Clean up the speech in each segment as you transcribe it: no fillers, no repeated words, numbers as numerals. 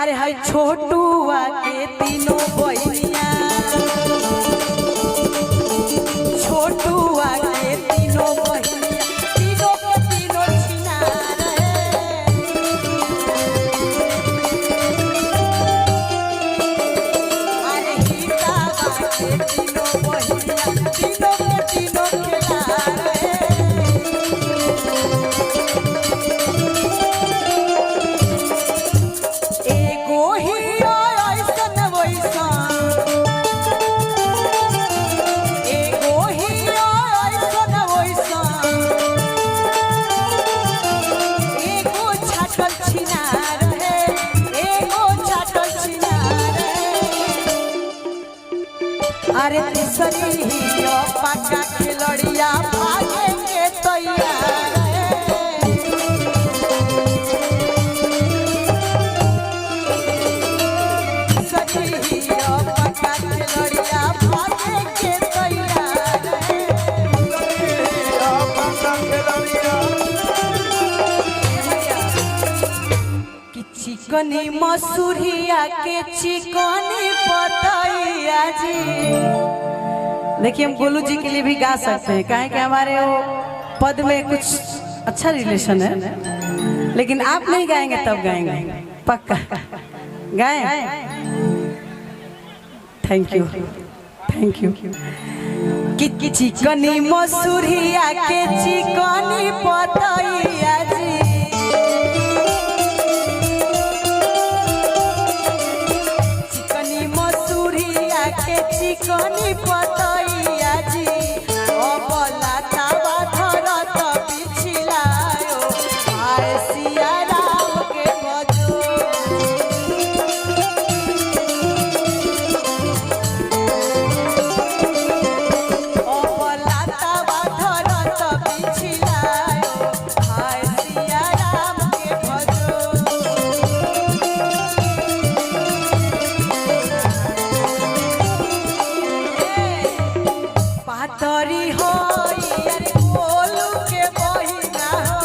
अरे हाय छोटुआ के तीनों बहनिया, छोटुआ के तीनों बहनिया, तीनों के तीनों छिनार अरे हितावा के तीनों बहनिया, तीनों के तीनों खिलार अरे तीसरी पक्का खिलड़िया भागे के तैयार तीसरी पक्का खिलड़िया भागे के तैयार कि चिकनी मसूरिया के चिकनी पतैया जी। देखिए हम गोलू जी के लिए भी गा सकते हैं, काहे कि हमारे वो पद में कुछ अच्छा रिलेशन है, लेकिन आप नहीं गाएंगे तब गाएंगे पक्का गाएं। Thank you thank you. कि चिकनी मसूरिया के चिकनी पतैया जी, चिकनी मसूरिया के चिकनी पतैया जी, अबला तावा धरत पिछलायो आए सिया राम के बजो। अबला तावा धरत पिछलायो आए सिया राम के बजो। पातरी हो यार गोलू के बहिना हो,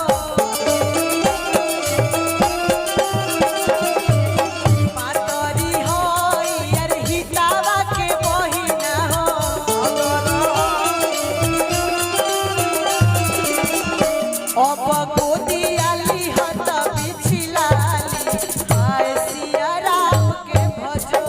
पातरी हो यार हितावा के बहिना हो। अब गोदियाली हत बिछलाली आए सिया राम के भजो।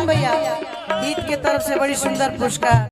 भैया गीत के तरफ से बड़ी सुंदर पुरस्कार।